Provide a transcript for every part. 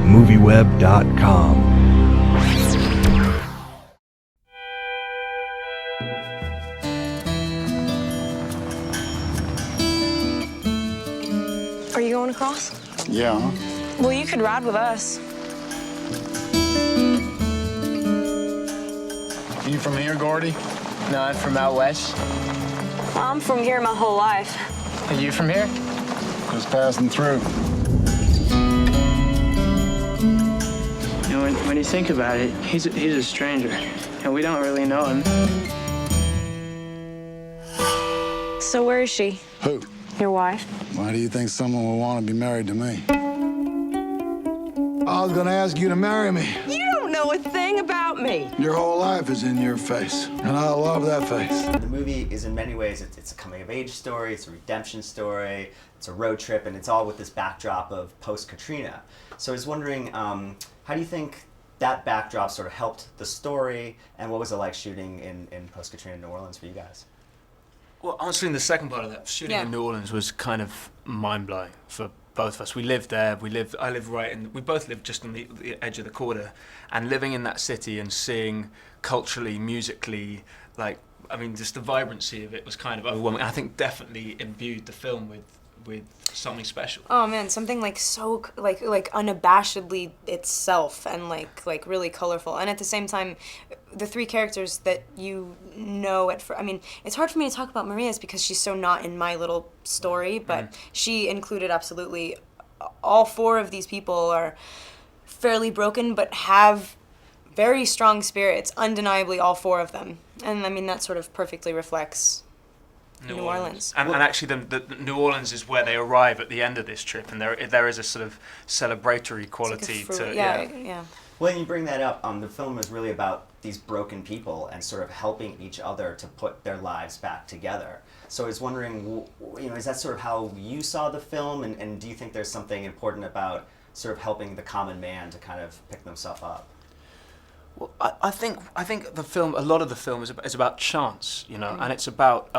MovieWeb.com. Are you going across? Yeah. Well, you could ride with us. You from here, Gordy? No, I'm from out west. I'm from here my whole life. Are you from here? Just passing through. You know, when you think about it, he's a stranger, and we don't really know him. So where is she? Who? Your wife? Why do you think someone would want to be married to me? I was gonna ask you to marry me. You don't know a thing about me. Your whole life is in your face, and I love that face. The movie is in many ways, it's a coming-of-age story, it's a redemption story, it's a road trip, and it's all with this backdrop of post-Katrina. So I was wondering, how do you think that backdrop sort of helped the story, and what was it like shooting in post-Katrina New Orleans for you guys? Well, answering the second part of that, shooting in New Orleans was kind of mind-blowing for both of us. We lived there. We both lived just on the edge of the quarter, and living in that city and seeing culturally, musically, just the vibrancy of it was kind of overwhelming. I think definitely imbued the film with something special. Oh man, something so unabashedly itself and like really colorful, and at the same time, the three characters that you know it's hard for me to talk about Maria's because she's so not in my little story, but she included absolutely all four of these people are fairly broken but have very strong spirits, undeniably all four of them, and that sort of perfectly reflects New Orleans. And actually the New Orleans is where they arrive at the end of this trip, and there is a sort of celebratory quality to yeah. When you bring that up, the film is really about these broken people and sort of helping each other to put their lives back together. So I was wondering, is that sort of how you saw the film, and do you think there's something important about sort of helping the common man to kind of pick themselves up? Well, I think the film, a lot of the film is about chance, and it's about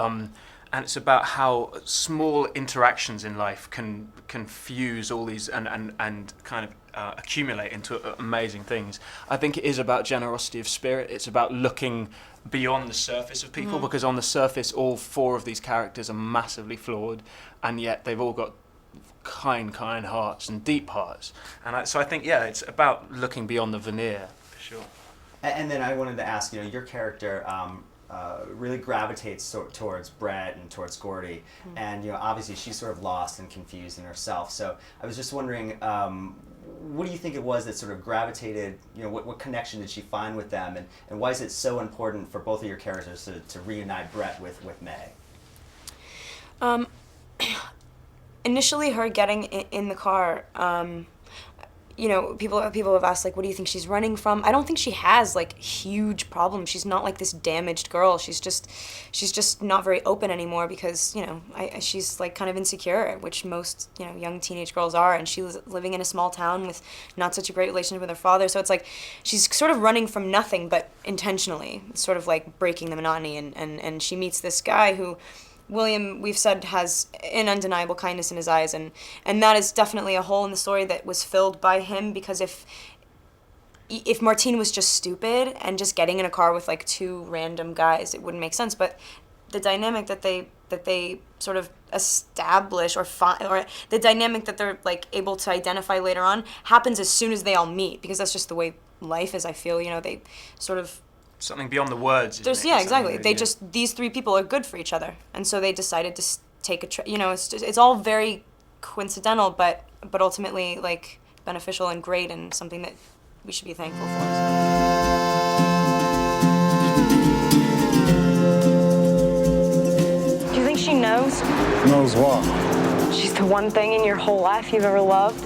how small interactions in life can fuse all these and kind of accumulate into amazing things. I think it is about generosity of spirit. It's about looking beyond the surface of people, because on the surface, all four of these characters are massively flawed, and yet they've all got kind hearts and deep hearts. And so I think, it's about looking beyond the veneer, for sure. And then I wanted to ask, your character really gravitates towards Brett and towards Gordy, and obviously she's sort of lost and confused in herself. So I was just wondering, what do you think it was that sort of gravitated? What connection did she find with them, and why is it so important for both of your characters to reunite Brett with May? Initially, her getting in the car. People have asked, what do you think she's running from? I don't think she has, huge problems. She's not, this damaged girl. She's just not very open anymore because, she's, kind of insecure, which most, young teenage girls are, and she was living in a small town with not such a great relationship with her father, so it's she's sort of running from nothing, but intentionally, sort of, breaking the monotony, and she meets this guy who William, we've said, has an undeniable kindness in his eyes, and that is definitely a hole in the story that was filled by him, because if Martine was just stupid and just getting in a car with two random guys, it wouldn't make sense. But the dynamic that they sort of establish, or the dynamic that they're able to identify later on, happens as soon as they all meet, because that's just the way life is. I feel they sort of. Something beyond the words. Exactly. These three people are good for each other, and so they decided to take a trip. It's all very coincidental, but ultimately beneficial and great, and something that we should be thankful for. Do you think she knows? Knows what? She's the one thing in your whole life you've ever loved?